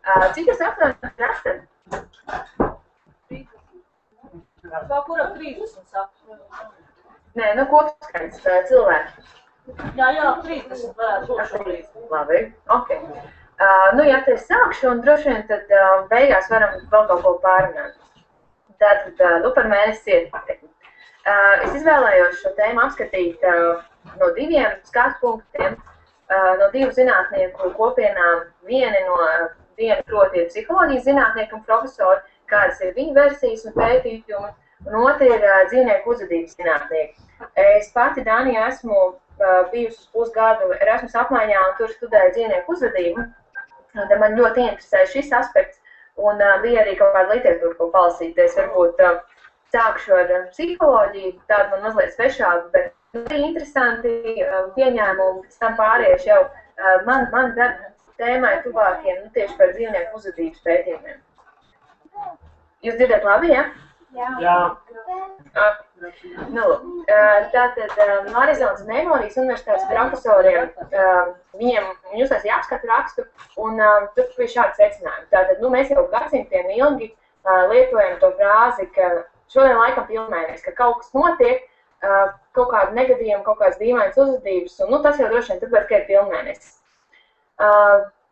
Cik tas apmēram rasta? Kā kuram 30 saka? Nē, nu kopskaits cilvēki. Jā, 30 varētu būt šobrīd. Labi, ok. Nu, ja te sākšu, un droši vien tad beigās varam vēl kaut ko pārunāt. Tātad, nu, par mēnesi ietekmi. Es izvēlējos šo tēmu apskatīt no diviem skatu punktiem, no divu zinātnieku kopienām. Viena proti ir psiholoģijas zinātnieki un profesori, kādas ir viņu versijas un pētījumi, un otra ir dzīvnieku uzvedības zinātnieki. Es pati Dānijā esmu bijusi uz pusgadu Erasmus apmaiņā un tur studēju dzīvnieku uzvedību. Tad man ļoti interesēja šis aspekts un bija arī kaut kāda literatūra, ko palasīties. Varbūt sākšu ar psiholoģiju, tādu man mazliet svešāku, bet interesanti pieņēmumi, pēc tam pāriešu jau man darba tēmai tuvākiem, tieši par dzīvnieku uzvedības pētījumiem. Jūs dzirdat labi, ja? Jā. Nu, tātad no Arizonas un Memorijas universitātes profesoriem viņiem uztaisīja apskatu rakstu un tur bija šādi secinājumi. Tātad, nu, mēs jau gadsimtiem ilgi lietojam to frāzi, ka šodien laikam pilnmēnesi, ka kaut kas notiek, kaut kāda negadījuma, kaut kādas dīvainas uzvedības, un nu, tas jau droši vien tāpēc, ka ir pilnmēnesis.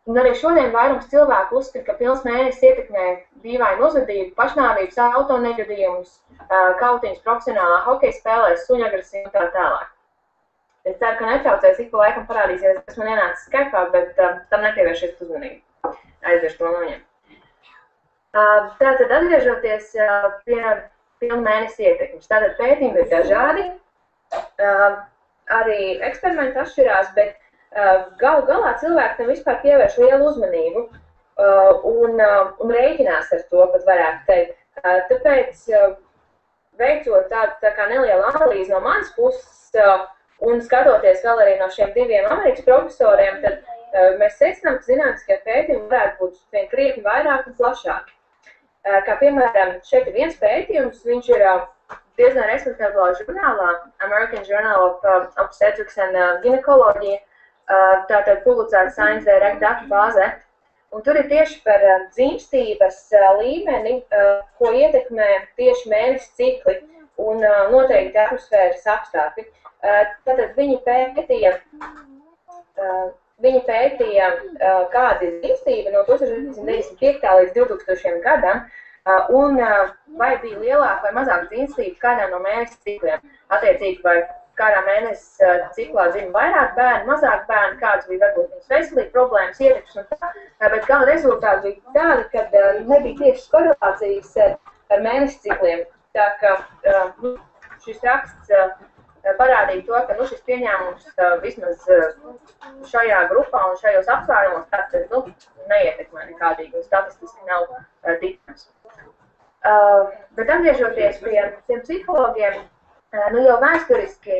Un arī šodien vairums cilvēku uzskata, ka pilns mēnesis ietekmē dīvainu uzvedību, pašnāvības, autonegadījumus, kautiņus profesionālā hokeja spēlēs, suņagresiju un tā tālāk. Es ceru, ka netraucēs, ik pa laikam parādīsies, kas man ienāca Skype'ā, bet tam nepievēršiet uzmanību. Aizvērš to noņem. Tātad atgriežoties pie pilna mēnesis ietekmes. Tātad pētījumi ir dažādi, arī eksperimenti atšķirās, bet galu galā cilvēki tam vispār pievērš lielu uzmanību un rēķinās ar to, pat varētu teikt. Tāpēc, veicot tādu tā kā nelielu analīzi no manas puses un skatoties vēl arī no šiem diviem Amerikas profesoriem, tad mēs secinām, ka zinātniskie pētījumi varētu būt vien krietni vairāk un plašāki. Kā piemēram, šeit ir viens pētījums, viņš ir diezgan respektablā žurnālā, American Journal of Obstetrics and Gynecology, tātad publicēta Science Direct datu bāzē. Un tur ir tieši par dzimstības līmeni, ko ietekmē tieši mēnesis cikli un noteikti atmosfēras apstākļi. Tātad viņi pētīja, kāda ir dzimstība no 1995. līdz 2000. gadam, un vai bija lielāka vai mazāka dzimstība kādā no mēnesis cikliem. Attiecīgi, vai kādā mēnesis ciklā dzima vairāk bērnu, mazāk bērnu, kādas bija varbūt viņas veselīgi problēmas, ietekmes un tā, bet gala rezultāti bija tādi, ka nebija tiešas korelācijas ar mēnesis cikliem. Tā ka šis raksts parādīja to, ka šis pieņēmums vismaz šajā grupā un šajos apsvērumos tātad neietekmē nekādīgi un statistiski nav ticams. Bet atgriežoties pie tiem psihologiem, jau vēsturiski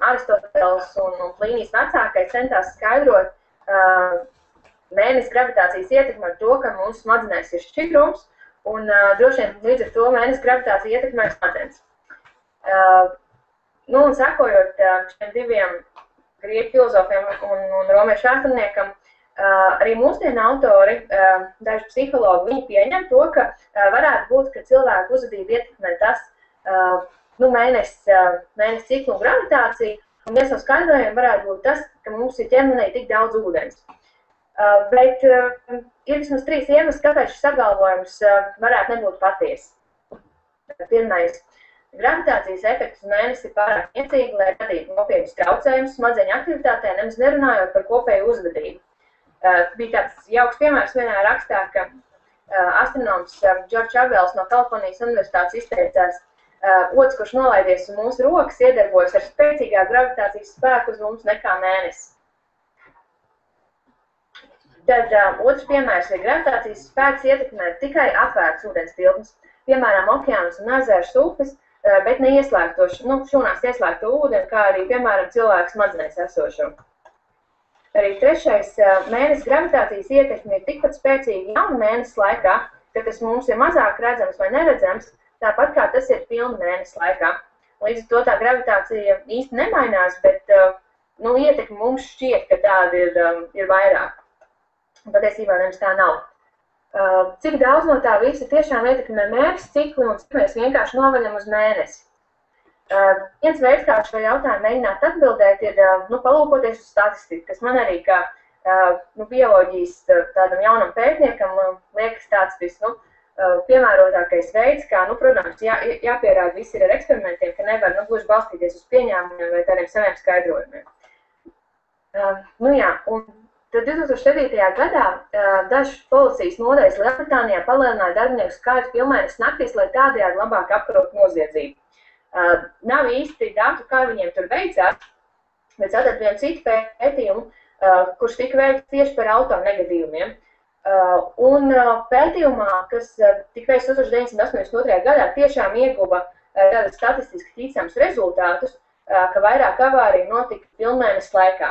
Aristoteles un Plīnijs vecākais centās skaidrot mēnesis gravitācijas ietekmi ar to, ka mūsu smadzenēs ir šķidrums, un droši vien līdz ar to mēnesis gravitācija ietekmē smadzenes. Un sakojot šiem diviem grieķu filozofiem un romiešu vēsturniekam, arī mūsdienu autori, daži psihologi, viņi pieņem to, ka varētu būt, ka cilvēku uzvedību ietekmē tas, mēnesis ciklu un gravitāciju, un viens no skaidrojumiem varētu būt tas, ka mums ir ķermenī tik daudz ūdens. Bet ir vismaz 3 iemesli, kāpēc šis apgalvojums varētu nebūt patiesi. Pirmais, gravitācijas efekts uz mēnesi ir pārāk niecīgi, lai radītu nopietnus traucējumus smadzeņu aktivitātē, nemaz nerunājot par kopēju uzvedību. Bija tāds jauks piemērs vienā rakstā, ka astronoms George Abels no Kalifornijas universitātes izteicās, otrs, kurš nolaidies uz mūsu rokas, iedarbojas ar spēcīgāku gravitācijas spēku uz mums nekā mēnesis. Tad otrs piemērs ir gravitācijas spēks ietekmē tikai atvērts ūdens tilpnes, piemēram, okeānus un ezerus upes, bet šūnās ieslēgto ūdeni, kā arī, piemēram, cilvēku smadzenēs esošo. Arī trešais mēnesis gravitācijas ietekme ir tikpat spēcīga jauna mēnesis laikā, kad tas mums ir mazāk redzams vai neredzams, tāpat kā tas ir pilna mēnesis laikā. Līdz ar to tā gravitācija īsti nemainās, bet ietekme mums šķiet, ka tāda ir vairāk. Patiesībā nemaz tā nav. Cik daudz no tā visa tiešām ietekmē mēnesis cikli un cik mēs vienkārši novaļam uz mēnesi. Viens veids, kā šo jautājumu mēģināt atbildēt, ir palūkoties uz statistiku, kas man arī kā bioloģijas tādam jaunam pētniekam liekas tāds piemērotākais veids, kā, protams, jāpierāda visi ir ar eksperimentiem, ka nevar gluži balstīties uz pieņēmumiem vai tādiem saviem skaidrojumiem. Un tad 2007. Gadā dažas policijas nodaļas Lielbritānijā palielināja darbinieku skaitu pilnmēnesis naktīs, lai tādējādi labāk apkarotu noziedzību. Nav īsti datu, kā viņiem tur veicās, bet atradot vienu citu pētījumu, kurš tika veikts tieši par autonegadījumiem. Un pētījumā, kas tika veikts 1982. Gadā, tiešām ieguva tādas statistiski ticams rezultātus, ka vairāk avāriju notika pilnmēnesis laikā.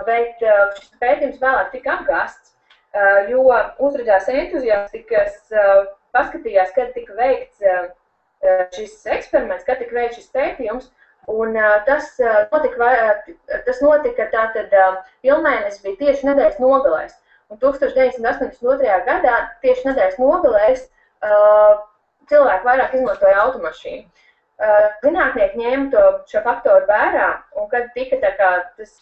Bet šis pētījums vēlāk tika apgāsts, jo uzrādījās entuziasti, kas paskatījās, kad tika veikts šis eksperiments, kad tika veikts šis pētījums, un tas notika tātad pilnmēnesis bija tieši nedēļas nogalēs. Un 1982. Gadā tieši nedēļas nogalēs cilvēki vairāk izmantoja automašīnu. Zinātnieki ņēma šo faktoru vērā, un kad tika tas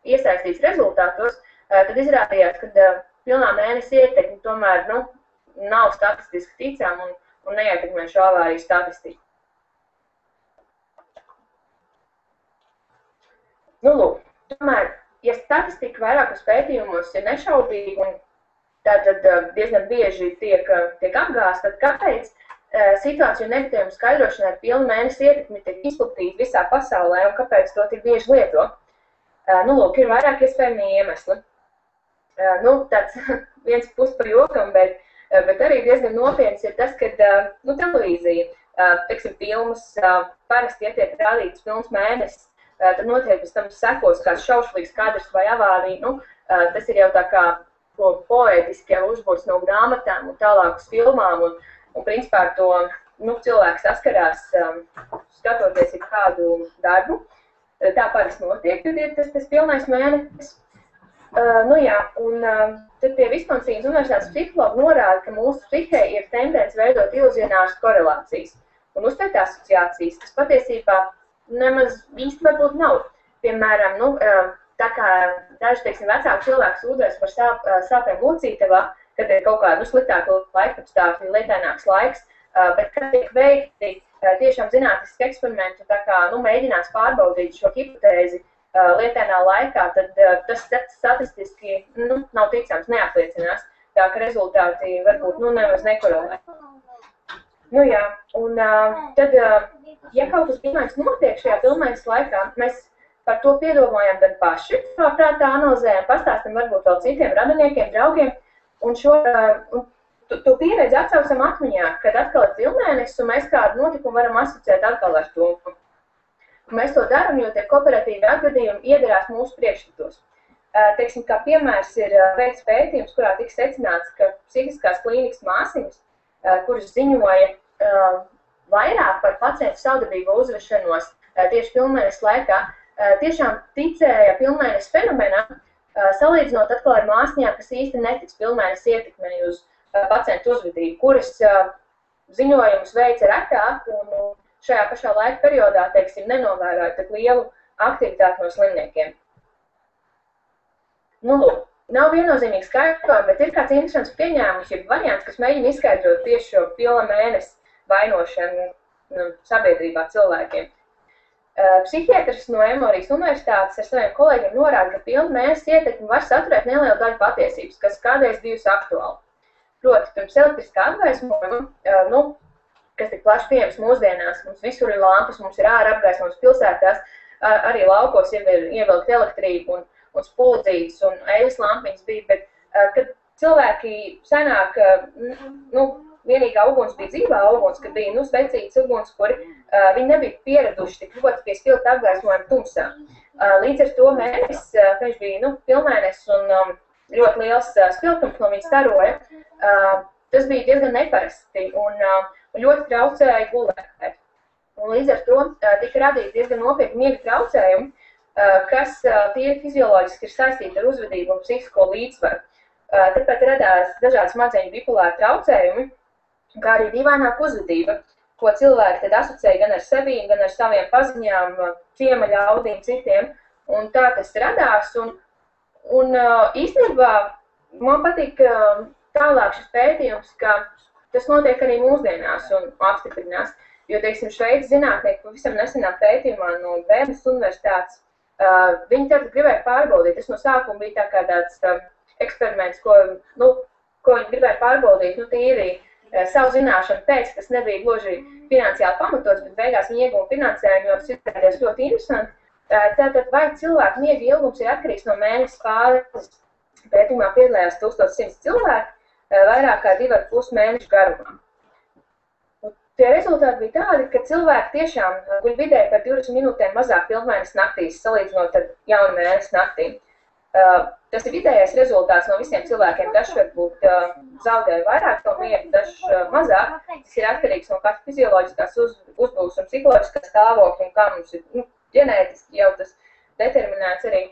iesaistīts rezultātos, tad izrādījās, ka pilnā mēneša ietekme tomēr nav statistiski ticama un neietekmē šo avāriju statistiku. Lūk, tomēr, ja statistika vairākos pētījumos ir nešaubīga un tātad diezgan bieži tiek apgāsta, tad kāpēc situāciju negatīvumu skaidrošanai ar pilnu mēnesi ietekmi tiek izplatīta visā pasaulē un kāpēc to tik bieži lieto? Lūk, ir vairāk iespējami iemesli. Tāds viens pus par jokam, bet arī diezgan nopietns ir tas, ka televīzija, teiksim, filmas parasti, ja tiek rādītas pilns mēnesis, tad noteikti pēc tam sekos kāds šaušalīgs kadrs vai avārija. Tas ir jau tā kā poētiski jau uzbūrs no grāmatām un tālāk uz filmām, un principā ar to cilvēks saskarās, skatoties ir kādu darbu. Tā parasti notiek, kad ir tas pilnais mēnesis. Tad pie Viskonsīnas universitātes psihologi norāda, ka mūsu psihē ir tendence veidot iluzionāras korelācijas un uztvert asociācijas, kas patiesībā nemaz īsti varbūt nav. Piemēram, tā kā daži, teiksim, vecāki cilvēki sūdzēs par sāpēm locītavā, kad ir kaut kāda sliktāka laikapstākļi, lietaināks laiks, bet kad tiek veikti tiešām zinātniski eksperimenti, tā kā mēģinās pārbaudīt šo hipotēzi lietainā laikā, tad tas statistiski nav ticams, neapliecinās, tā ka rezultāti varbūt nemaz nekorelē. Tad, ja kaut kas pilnais notiek šajā pilnais laikā, mēs par to piedomājam gan paši, savā prātā analizējam, pastāstam varbūt vēl citiem radiniekiem, draugiem, un to pieredzi atsaucam atmiņā, kad atkal ir pilnmēnesis, un mēs kādu notikumu varam asociēt atkal ar to. Un mēs to darām, jo tie kooperatīvi atgadījumi iedarās mūsu priekšstatos. Teiksim, kā piemērs ir veikts pētījums, kurā tika secināts, ka psihiskās klīnikas māsiņas, kuras ziņoja vairāk par pacientu savdabīgo uzvešanos tieši pilnmēnesis laikā, tiešām ticēja pilnmēnesis fenomenam, salīdzinot atkal ar māsņām, kas īsti netiks pilnmēnesis ietekmei uz pacientu uzvedību, kuras ziņojumus veica retāk un šajā pašā laika periodā, teiksim, nenovēroja tik lielu aktivitāti no slimniekiem. Lūk, nav viennozīmīgi skaidrojumi, bet ir kāds interesants pieņēmums, ja variants, kas mēģina izskaidrot tieši šo pilna mēnesi vainošanu sabiedrībā cilvēkiem. Psihiatrs no Emorijas universitātes ar saviem kolēģiem norāda, ka pilna mēnesi ietekmi var saturēt nelielu daļu patiesības, kas kādreiz bijusi aktuāla. Proti, pirms elektriskā apgaismojuma, kas tik plaši pieejams mūsdienās, mums visur ir lampas, mums ir ārā apgaismojums pilsētās, arī laukos jau ir ievilkt elektrību un spuldzītes un eļas lampiņas bija, bet kad cilvēki senāk, vienīgā uguns bija dzīvā uguns, kad bija spēcīgs uguns, kuri viņi nebija pieraduši tik ļoti pie spilta apgaismojuma tumsā. Līdz ar to mēnesis, viņš bija pilnmēnesis un ļoti liels spiltums no viņa staroja, tas bija diezgan neparasti un ļoti traucēja gulēt. Un līdz ar to tika radīti diezgan nopietni miega traucējumi, kas tīri fizioloģiski ir saistīti ar uzvedību un psihisko līdzsvaru. Tāpēc radās dažādi smadzeņu bipolāri traucējumi, kā arī dīvaināka uzvedība, ko cilvēki tad asociēja gan ar sevi, gan ar saviem paziņām, ciema ļaudīm, citiem. Un tā tas radās. Un īstenībā man patīk tālāk šis pētījums, ka tas notiek arī mūsdienās un apstiprinās. Jo, teiksim, Šveices zinātnieki pavisam nesenā pētījumā no Bērnas universitātes, viņi tad gribēja pārbaudīt. Tas no sākuma bija tā kā tāds eksperiments, ko viņi gribēja pārbaudīt, tīri savu zināšanu pēc, tas nebija gluži finansiāli pamatots, bet beigās viņi iegūma finansējumu, jo tas izrādījās ļoti interesanti. Tātad, vai cilvēku miega ilgums ir atkarīgs no mēneša fāzes? Pētījumā piedalījās 1100 cilvēki, vairāk kā 2,5 mēnešu garumā. Tie rezultāti bija tādi, ka cilvēki tiešām guļ vidēji par 20 minūtēm mazāk pilnmēneša naktīs, salīdzinot ar jaunu mēneša naktīm. Tas ir vidējais rezultāts no visiem cilvēkiem. Dažs varbūt zaudēja vairāk to miegu, dažs mazāk. Tas ir atkarīgs no kādas fizioloģiskās uzbūves un psiholoģiskās stāvokļa, un kā mums ir ģenētiski jau tas determinēts arī.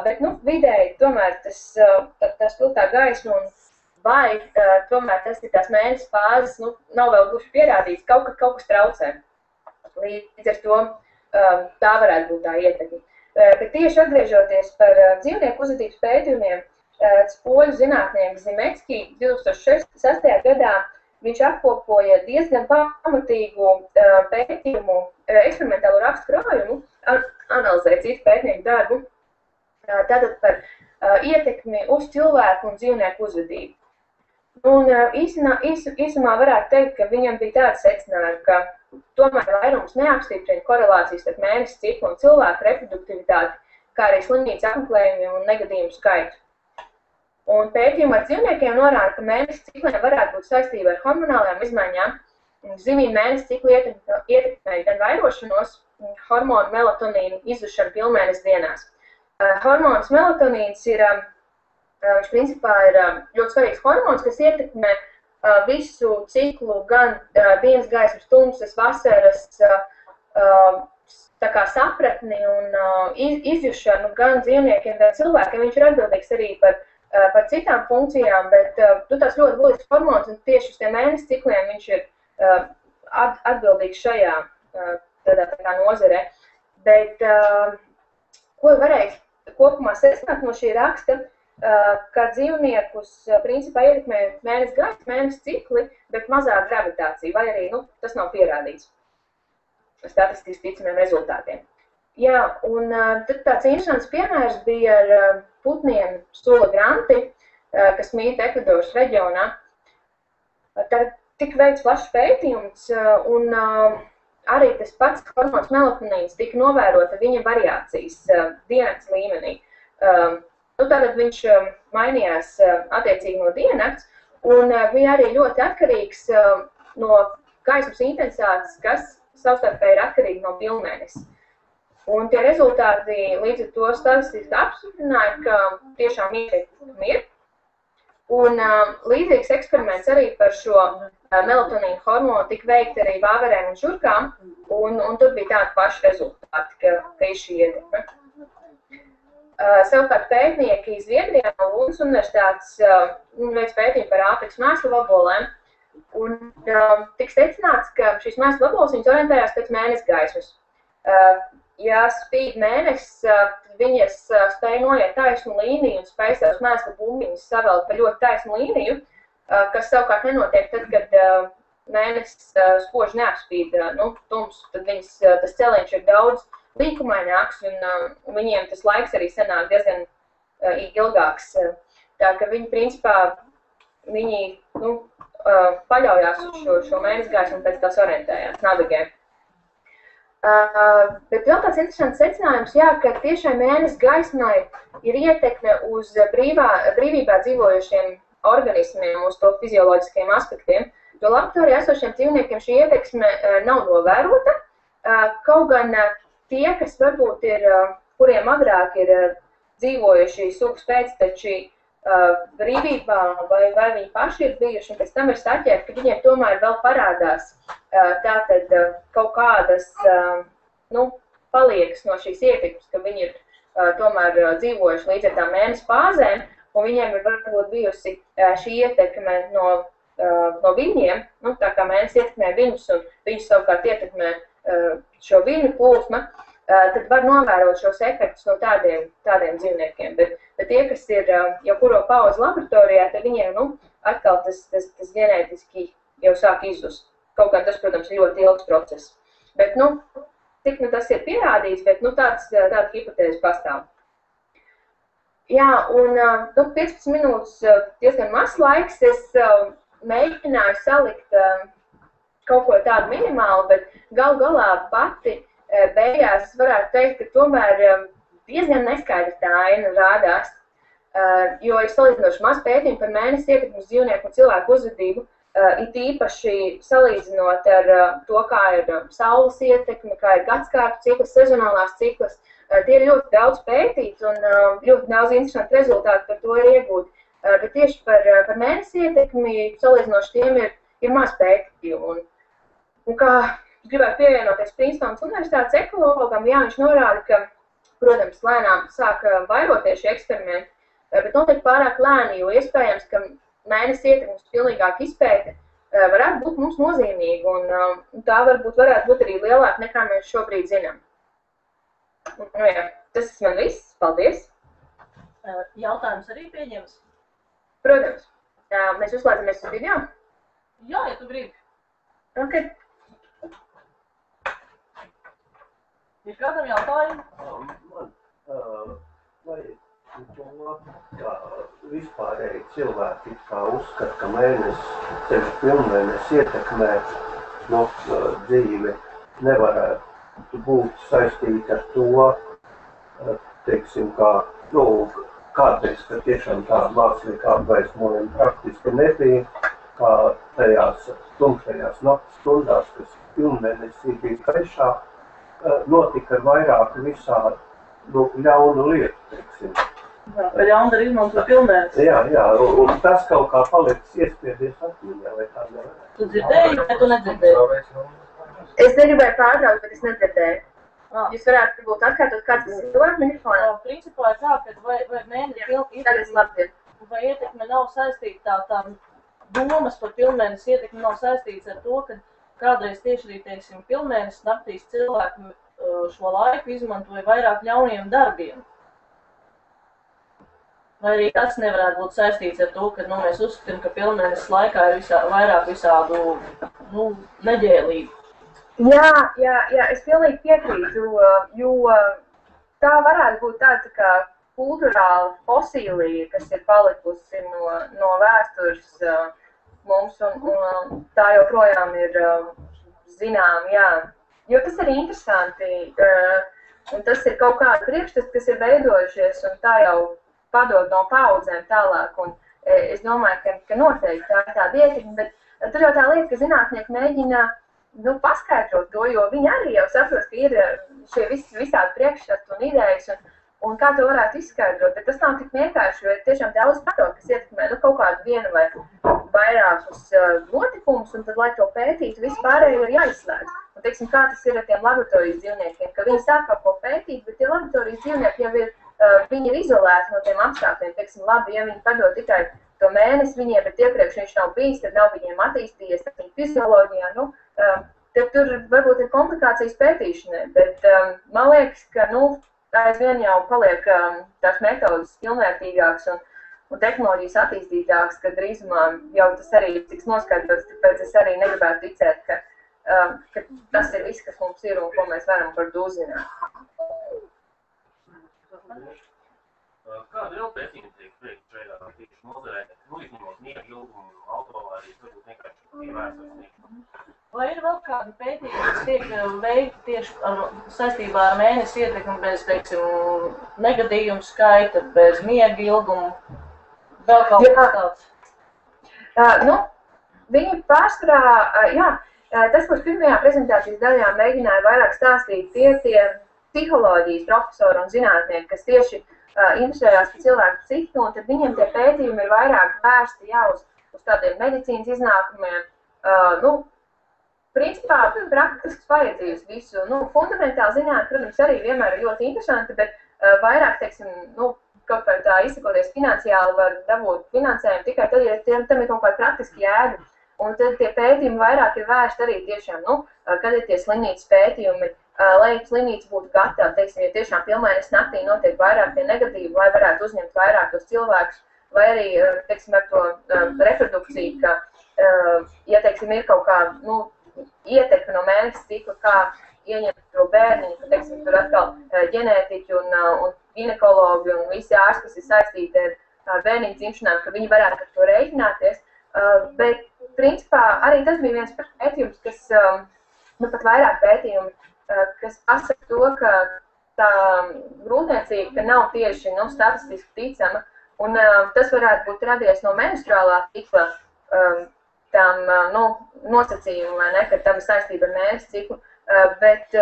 Bet vidēji tomēr tas piltā gaisma un vai tomēr tas ir tās mēneša fāzes, nav vēl gluži pierādīts, kaut kas traucē. Līdz ar to tā varētu būt tā ietekme. Bet tieši atgriežoties par dzīvnieku uzvedības pētījumiem, poļu zinātnieks Zimecki 2006. gadā viņš apkopoja diezgan pamatīgu pētījumu, eksperimentālu rakstu krājumu, analizēja citu pētnieku darbu, tātad par ietekmi uz cilvēku un dzīvnieku uzvedību. Un īsumā varētu teikt, ka viņam bija tāds secinājums, ka tomēr vairums neapstiprina korelācijas starp mēneša ciklu un cilvēku reproduktivitāti, kā arī slimnīcu apmeklējumiem un negadījumu skaitu. Un pētījumi ar dzīvniekiem norāda, ka mēneša cikliem varētu būt saistība ar hormonālajām izmaiņām. Zivīm mēneša ciklu ietekmēja gan vairošanos, hormonu melatonīnu izušanu pilnmēneša dienās. Hormons melatonīns viņš principā ir ļoti svarīgs hormons, kas ietekmē visu ciklu, gan dienas gaismas, tumsas, vasaras, tā kā sapratni un izjušanu gan dzīvniekiem, gan cilvēkiem. Viņš ir atbildīgs arī par citām funkcijām, bet tas ļoti būtisks hormons, un tieši uz tiem mēneša cikliem viņš ir atbildīgs šajā tādā nozarē. Bet ko varēja kopumā secināt no šī raksta, ka dzīvniekus principā ietekmē mēneša gaisa, mēneša cikli, bet mazāk gravitācija, vai arī tas nav pierādīts statistiski ticamiem rezultātiem. Jā, un tad tāds interesants piemērs bija ar putniem sula granti, kas mīt Ekvadoras reģionā. Tad tika veikts plašs pētījums, un arī tas pats hormons melatonīns tika novērota viņa variācijas diennakts līmenī. Tātad viņš mainījās attiecīgi no diennakts, un bija arī ļoti atkarīgs no gaismas intensitātes, kas savstarpēji ir atkarīgi no pilnmēneša. Un tie rezultāti līdz ar to statistiski apstiprināja, ka tiešām ietekme ir. Un līdzīgs eksperiments arī par šo melatonīnu hormonu tika veikti arī vāverēm un žurkām, un tur bija tādi paši rezultāti, ka ir šī ietekme. Savukārt pētnieki Zviedrijā no Lundas universitātes veic pētījumu par Āfrikas mēslu vabolēm, un tiks secināts, ka šīs mēslu vaboles viņas orientējās pēc mēneša gaismas. Ja spīd mēnesis, viņas spēja noiet taisnu līniju un spēj savus mēslu bumbiņus savelt pa ļoti taisnu līniju, kas savukārt nenotiek tad, kad mēnesis spoži neapspīd tums, tad tas celiņš ir daudz līkumaināks, un viņiem tas laiks arī sanāk diezgan ilgāks. Tā ka viņi principā paļaujās uz šo mēneša gaismu un pēc tās orientējās, navigē. Bet vēl tāds interesants secinājums, ka tiešām mēneša gaismai ir ietekme uz brīvībā dzīvojošiem organismiem, uz to fizioloģiskiem aspektiem, jo laboratorijā esošiem dzīvniekiem šī ietekme nav novērota, kaut gan tie, kas varbūt ir, kuriem agrāk ir dzīvojuši sugas pēcteči brīvībā, vai viņi paši ir bijuši, un pēc tam ir saķēri, ka viņiem tomēr vēl parādās tātad kaut kādas paliekas no šīs ietekmes, ka viņi ir tomēr dzīvojuši līdz ar tām mēneša fāzēm, un viņiem ir varbūt bijusi šī ietekme no viņiem, nu, tā kā mēnesis ietekmē viņus, un viņus savukārt ietekmē šo viļņu plūsma, tad var novērot šos efektus no tādiem dzīvniekiem. Bet tie, kas ir jau kuro pauzi laboratorijā, tad viņiem, nu, atkal tas ģenētiski jau sāk izzust. Kaut kā tas, protams, ir ļoti ilgs process. Bet, nu, cik nu tas ir pierādīts, bet, nu, tāda hipotēze pastāv. Jā, un, nu, 15 minūtes diezgan mazs laiks, es mēģināju salikt kaut ko tādu minimālu, bet galā pati beigās varētu teikt, ka tomēr diezgan neskaidra tā aina rādās, jo ir salīdzinoši maz pētījumu par mēnesi ietekmi uz dzīvnieku un cilvēku uzvedību, it īpaši salīdzinot ar to, kā ir saules ietekme, kā ir gadskārtu cikls, sezonālās cikls. Tie ir ļoti daudz pētīti un ļoti daudz interesanti rezultāti par to ir iegūti. Bet tieši par mēnesi ietekmi salīdzinoši tiem ir maz pētījumu. Un kā gribētu pievienoties Princetonas universitātes ekologam, jā, viņš norāda, ka, protams, lēnām sāk vairoties šie eksperimenti, bet noteikti pārāk lēni, jo iespējams, ka mēnesi ietekmes pilnīgāk izpēte varētu būt mums nozīmīga, un tā varētu būt arī lielāka nekā mēs šobrīd zinām. Nu, jā, tas man viss. Paldies! Jautājums arī pieņems? Protams. Mēs uzslēdzamies uz video? Jā, ja tu gribi. Ok. Ir kādam jautājumi? Man vajag to, ka vispārēji cilvēki kā uzskata, ka mēnesis, sevišķi pilnmēnesis ietekmē no dzīvi nevarētu būt saistīti ar to, teiksim, kā, nu, kādreiz, ka tiešām tāda mākslīga apgaismojuma praktiski nebija, kā tajās tumšajās naktas stundās, kas pilnmēnesī bija gaišā, notika ar vairāk visādi, nu, ļaunu lietu, teiksim. Par ļaunu arī izmanto pilnmēnesi. Jā, un tas kaut kā paliks iespiedies atmiņā, vai tā nevarētu. Tu dzirdēji, vai tu nedzirdēji? Es negribēju pārtraukt, bet es nedzirdēju. Jūs varētu būt atkārtot, kāds tas ir ar mikrofonu? Principā ir tā, ka vai mēnesi vai ietekme nav saistīta tā domas par pilnmēnesi ietekmi nav saistīts ar to, ka kādreiz tieši arī, teiksim, pilnmēnesis naktīs cilvēki šo laiku izmantoja vairāk ļauniem darbiem. Vai arī tas nevarētu būt saistīts ar to, ka, nu, mēs uzskatām, ka pilnmēnesis laikā ir vairāk visādu, nu, neģēlību. Jā, es pilnīgi piekrītu, jo tā varētu būt tāda tā kā kulturāla fosīlija, kas ir palikusi no vēstures mums, un tā joprojām ir zinām, jā. Jo tas ir interesanti, un tas ir kaut kādi priekšstati, kas ir veidojušies, un tā jau padod no paudzēm tālāk, un es domāju, ka noteikti tā ir tāda ietekme, bet tur jau tā lieta, ka zinātnieki mēģina paskaidrot to, jo viņi arī jau saprot, ka ir šie visādi priekšstati un idejas, un kā to varētu izskaidrot, bet tas nav tik vienkārši, jo ir tiešām daudz faktoru, kas ietekmē kaut kādu vienu vai vairākus notikumus, un tad, lai to pētītu, vispārējo ir jāizslēdz. Un, teiksim, kā tas ir ar tiem laboratorijas dzīvniekiem, ka viņi sāk kaut ko pētīt, bet tie laboratorijas dzīvnieki jau ir, viņi ir izolēti no tiem apstākļiem, teiksim, labi, ja viņi padod tikai to mēnesi viņiem, bet iepriekš viņš nav bijis, tad nav viņiem attīstījies, tad viņa fizioloģijā, tad tur varbūt ir komplikācijas pētīšanai, bet man liekas, ka, aizvien jau paliek tās metodas pilnvērtīgākas un tehnoloģijas attīstītākas, ka drīzumā jau tas arī tiks noskaidrots, tāpēc es arī negribētu ticēt, ka tas ir viss, kas mums ir un ko mēs varam par to uzzināt. Kāda vēl pētījuma tiek veikta šajā tieši nozarē, izņemot sniega ilgumu, autoavārijas, varbūt vienkārši pievērst ar sniegu? Vai ir vēl kādi pētījumi, kas tiek veikti tieši saistībā ar mēnesi ietekmi bez, teiksim, negadījumu skaita, bez miega ilgumu, vēl kaut kas tāds? Viņi pārsvarā, tas, ko pirmajā prezentācijas daļā mēģināja vairāk stāstīt, tie psiholoģijas profesori un zinātnieki, kas tieši interesējās par cilvēku psihiku, un tad viņiem tie pētījumi ir vairāk vērsti uz tādiem medicīnas iznākumiem. Principā praktisks vajadzības visu. Fundamentāli zinātne, protams, arī vienmēr ir ļoti interesanti, bet vairāk, teiksim, kaut kā tā izsakoties finansiāli var dabūt finansējumu tikai tad, ja tam ir kaut kāda praktiski jēga. Un tad tie pētījumi vairāk ir vērsti arī tiešām, kad ir tie slimnīcas pētījumi, lai slimnīca būtu gatava, teiksim, ja tiešām pilnmēnesis naktī notiek vairāk tie negatīvi, lai varētu uzņemt vairāk tos cilvēkus, vai arī, teiksim, ar to reprodukciju, ka, ja, teiksim, ir kaut kā, ietekme no mēnesis cikla, kā ieņemt to bērniņu, ka, teiksim, tur atkal ģenētiķi un ginekologi un visi ārsti, kas ir saistīti ar bērniņu dzimšanām, ka viņi varētu ar to rēķināties. Bet, principā, arī tas bija viens pētījums, kas, pat vairāk pētījumi, kas pasaka to, ka tā grūtniecība nav tieši, statistiski ticama, un tas varētu būt radies no menstruālā cikla tam, nosacījumu, vai ne, ka tam ir saistība ar mēnesi ciklu, bet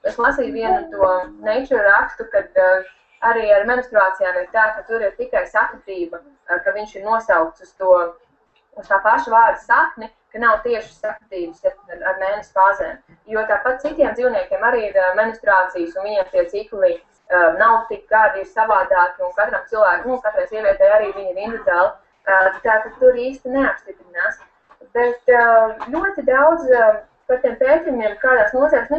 es lasīju vienu to Nature rakstu, kad arī ar menstruācijām ir tā, ka tur ir tikai sakritība, ka viņš ir nosaukts uz tā paša vārda sakni, ka nav tieši sakritības ar mēnesi fāzēm. Jo tāpat citiem dzīvniekiem arī ir menstruācijas, un viņiem tie cikli nav tik gari, ir savādāki, un katram cilvēkam, katrai sievietei arī viņi ir individuāli, tā ka tur īsti neapstiprinās. Bet ļoti daudz par tiem pētījumiem, kādās nozēs,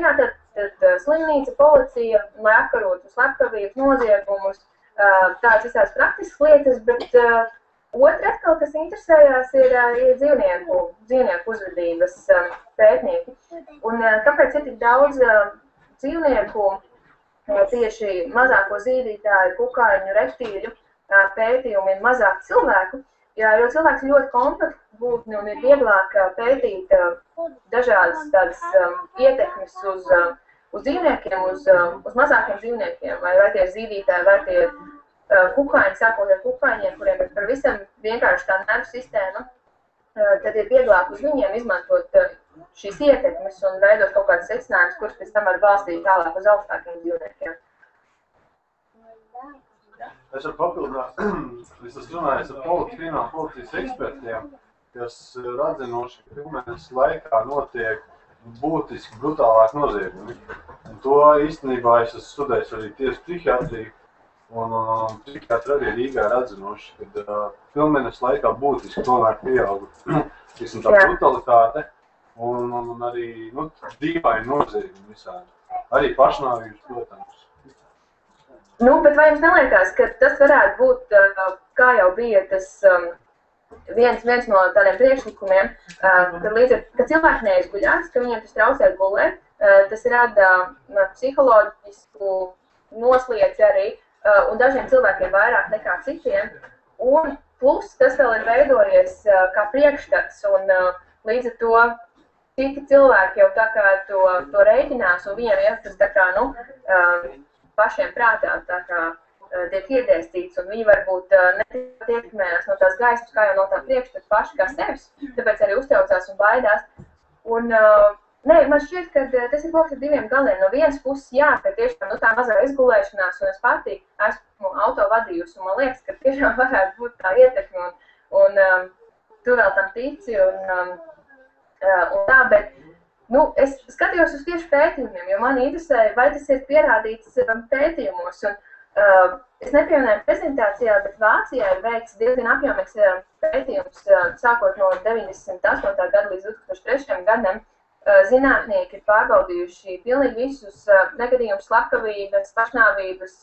tad slimnīca, policija, lai apkarotu slepkavības, noziegumus, tādas visās praktiskas lietas, bet otra atkal, kas interesējās, ir dzīvnieku uzvedības pētnieki. Un kāpēc ir tik daudz dzīvnieku, tieši mazāko zīdītāju, kukaiņu, reptīļu pētījumi ir mazāk cilvēku, jo cilvēks ļoti kompakts būtni un ir vieglāk pētīt dažādas tādas ietekmes uz dzīvniekiem, uz mazākiem dzīvniekiem, vai tie ir zīdītāji, vai tie ir kukaiņi, sākot ar kukaiņiem, kuriem ir pavisam vienkārši tā nervu sistēma, tad ir vieglāk uz viņiem izmantot šīs ietekmes un veidot kaut kādas secinājumus, kurus pēc tam var balstīt tālāk uz augstākiem dzīvniekiem. Es varu papildināt, es esmu runājis ar krimināla policijas ekspertiem, kas ir atzinuši, ka pilnmēnesis laikā notiek būtiski brutālāk noziegumi. Un to īstenībā es esmu studējis arī tiesu psihiatriju, un psihiatri arī Rīgā ir atzinuši, ka pilnmēnesis laikā būtiski tomēr pieauga tā brutalitāte un arī dīvaini noziegumi visādi. Arī pašnāvības, protams. Bet vai jums neliekās, ka tas varētu būt, kā jau bija tas viens no tādiem priekšlikumiem, ka cilvēki neizguļās, ka viņiem tas traucē gulēt, tas rada psiholoģisku noslieci arī, un dažiem cilvēkiem vairāk nekā citiem, un plus tas vēl ir veidojies kā priekšstats, un līdz ar to citi cilvēki jau tā kā to rēķinās, un viņiem ir tas tā kā, pašiem prātā tā kā tiek iedēstīts, un viņi varbūt netiek ietekmējās no tās gaismas, kā jau no tā priekšstata paši kā sevis, tāpēc arī uztraucās un baidās. Un, man šķiet, ka tas ir kaut ar diviem galiem. No vienas puses, jā, ka tiešām tā mazā izgulēšanās, un es pati esmu auto vadījusi, un man liekas, ka tiešām varētu būt tā ietekme, un tu vēl tam tici, un tā, bet es skatījos uz tieši pētījumiem, jo man interesēja, vai tas ir pierādīts pētījumos. Un, es nepieminēju prezentācijā, bet Vācijā ir veikts diezgan apjomīgs pētījums, sākot no 98. gada līdz 2003. gadam. Zinātnieki ir pārbaudījuši pilnīgi visus negadījumus, slepkavības, pašnāvības,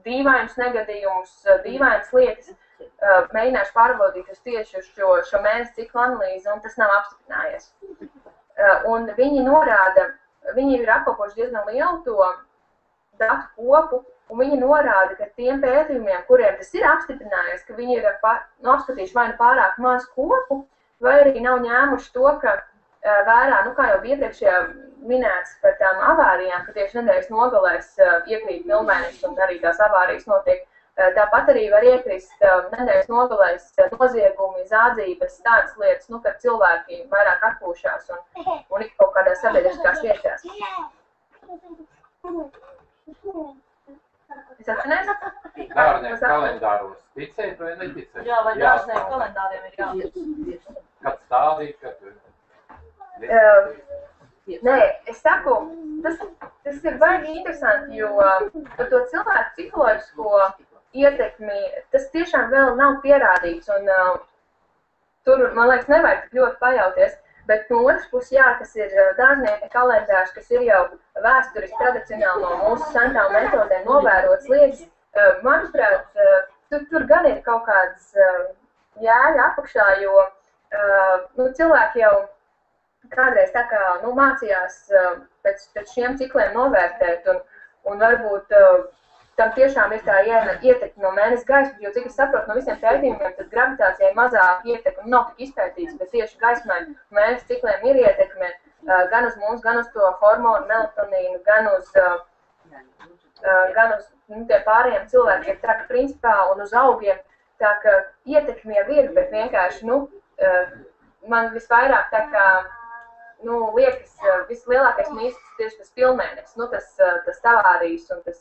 dīvainus negadījumus, dīvainas lietas, mēģinājuši pārbaudīt tieši uz šo mēnesi ciklu analīzi, un tas nav apstiprinājies. Un viņi norāda, viņi ir apkopojuši diezgan lielu to datu kopu, un viņi norāda, ka tiem pētījumiem, kuriem tas ir apstiprinājies, ka viņi ir apskatījuši vai nu pārāk maz kopu, vai arī nav ņēmuši to, ka vērā, kā jau bija iepriekšējā minēts par tām avārijām, ka tieši nedēļas nogalēs iekrīt pilnmēnesis un arī tās avārijas notiek. Tāpat arī var iekrist nedēļas nogalēs noziegumi, zādzības, tādas lietas, kad cilvēki vairāk atpūšās un ir kaut kādās sabiedriskās vietās. Es atcinēju? Dārnieku kalendāros ticēt vai neticēt? Jā, vai dārnieku kalendāriem ir jātic? Kad stādīt, kad... Nē, es saku, tas ir baigi interesanti, jo par to cilvēku psiholoģisko ietekmi, tas tiešām vēl nav pierādīts, un tur, man liekas, nevajag tik ļoti pajauties, bet no otras puses, jā, kas ir dārznieka kalendārs, kas ir jau vēsturiski tradicionāli no mūsu sentālu metodēm novērots lietas, manuprāt, tur gan ir kaut kādas jēga apakšā, jo cilvēki jau kādreiz tā kā mācījās pēc šiem cikliem novērtēt, un varbūt tam tiešām ir tā ietekme no mēnesi gaismas, jo, cik es saprotu, no visiem pētījumiem, tad gravitācijai mazāk ietekme nav tik izpētīts, bet tieši gaismai mēnesi cikliem ir ietekme gan uz mums, gan uz to hormonu melatonīnu, gan uz tiem pārējiem cilvēkiem, tā ka principā un uz augiem, tā ka ietekme jau ir, bet vienkārši, man visvairāk tā kā, liekas, vislielākais mīstis tieši tas pilnmēnesis, tas tavārijas un tas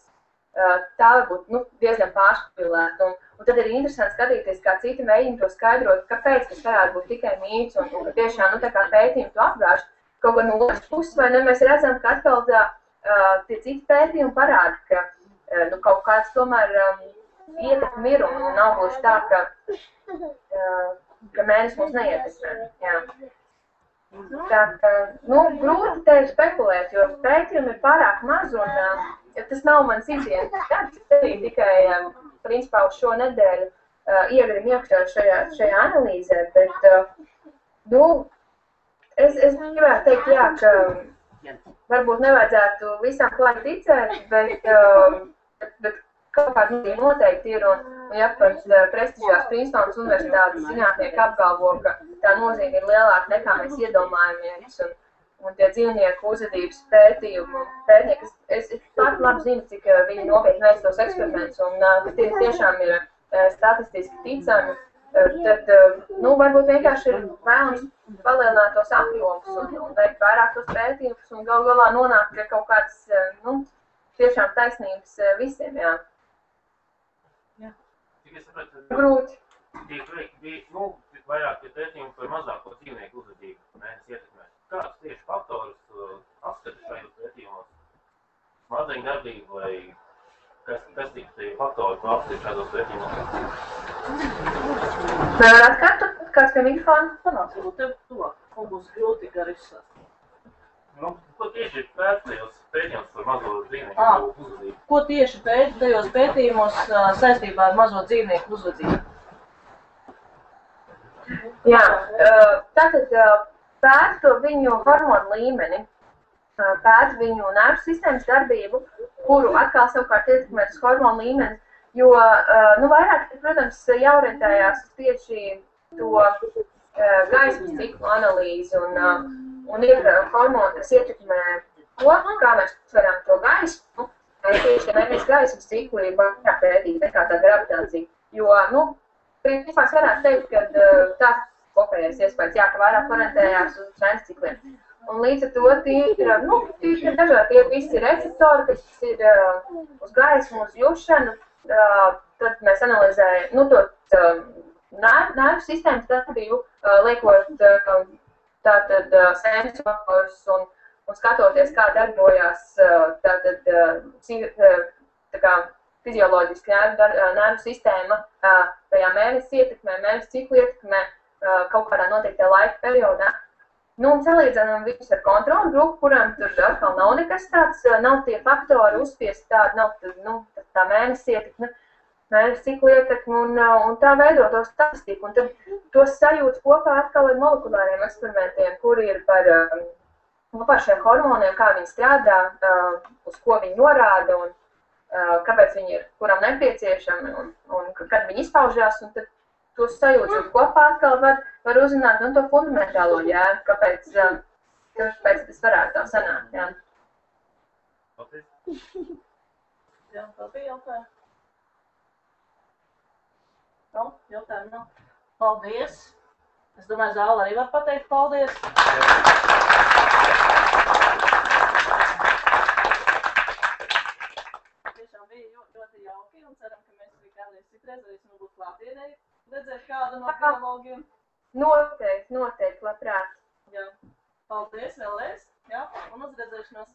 tā varbūt diezgan pārspīlēt. Un tad ir interesanti skatīties, kā citi mēģina to skaidrot, kāpēc tas varētu būt tikai mīts un ka tiešām tā kā pētījumi to apgāž. Kaut gan no otras puses, vai ne, mēs redzam, ka atkal tie citi pētījumi parāda, ka kaut kāds tomēr ietekmi ir un nav gluži tā, ka mēnesis mūs neietekmē. Jā. Tā ka, grūti te spekulēt, jo pētījumi ir pārāk maz un tas nav mans ikdienas darbs, es arī tikai, principā, uz šo nedēļu iegarim iekšā šajā analīzē, bet, es gribētu teikt, jā, ka varbūt nevajadzētu visām klāt ticēt, bet kaut kāda noteikti ir, un ja pēc prestižās Princetonas universitātes zinātnieki apgalvo, ka tā nozīme ir lielāka nekā mēs iedomājamies, un tie dzīvnieku uzvedības pētnieki, es pat labi zinu, cik viņi nopietni veic tos eksperimentus, un ka tie tiešām ir statistiski ticami, tad, varbūt vienkārši ir vēlams palielināt tos apjomus un veikt vairāk tos pētījumus un galu galā nonākt pie kaut kādas, tiešām taisnības visiem, jā. Cik es sapratu, Grūti. Tiek vairāk pie pētījumu par mazāko dzīvnieku uzvedību mēnesi ietekmē. Kāds tieši faktorus apskata šajos pētījumos? Smadzeņu darbību vai kas tika tie faktori, ko apskata šādos pētījumos? Vai atkārtot kāds pie mikrofona? Panāc, varbūt tev tuvāk, un būs grūti gar izsākt. Ko tieši pēt tajos pētījumos par mazo dzīvnieku uzvedību? Ko tieši tajos pētījumos saistībā ar mazo dzīvnieku uzvedību? Jā, tātad pēt to viņu hormonu līmeni, pēt viņu nervu sistēmas darbību, kuru atkal savukārt ietekmē tas hormonu līmenis, jo, vairāk, protams, jāorientējās tieši to gaismas ciklu analīzi un ir hormoni, kas ietekmē to, kā mēs uztveram to gaismu, tieši mēnesis gaismas ciklu ir vairāk pētīt nekā tā gravitācija, jo, principā es varētu teikt, ka tāds kopējais iespējas, jā, ka vairāk orientējās uz mēnesis cikliem. Un līdz ar to tie ir dažādi, tie visi receptori, kas ir uz gaismu, uz jušanu, tad mēs analizējam, nervu sistēmas darbību, liekot tātad sensorus un skatoties, kā darbojās tātad tā kā fizioloģiski nervu sistēma tajā mēnesi ietekmē, mēnesi ciklu ietekmē kaut kādā noteiktā laika periodā. Un salīdzinām visus ar kontrolu grupu, kuram tur atkal nav nekas tāds, nav tie faktori uzspiesti tādi, nav tā mēnesi ietekme, mēnesi ciklu ietekme un tā veido to statistiku. Un tad tos sajūtas kopā atkal ar molekulāriem eksperimentiem, kuri ir par šiem hormoniem, kā viņi strādā, uz ko viņi norāda un kāpēc viņi ir, kuram nepieciešami un kad viņi izpaužās. Un tad tos sajūtas kopā atkal var uzzināt to fundamentālo jēgu, kāpēc tas varētu tā sanākt. Jā. Jā, tā bija jautājumi. Jautājumi nav. Paldies. Es domāju, zāle arī var pateikt paldies. Tiešām bija ļoti jauki un ceram, ka mēs arī kādreiz citreiz varēsim būt klātienē redzēt kādu no biologiem. Noteikti, labprāt. Jā. Paldies vēlreiz. Jā, un uz redzēšanos.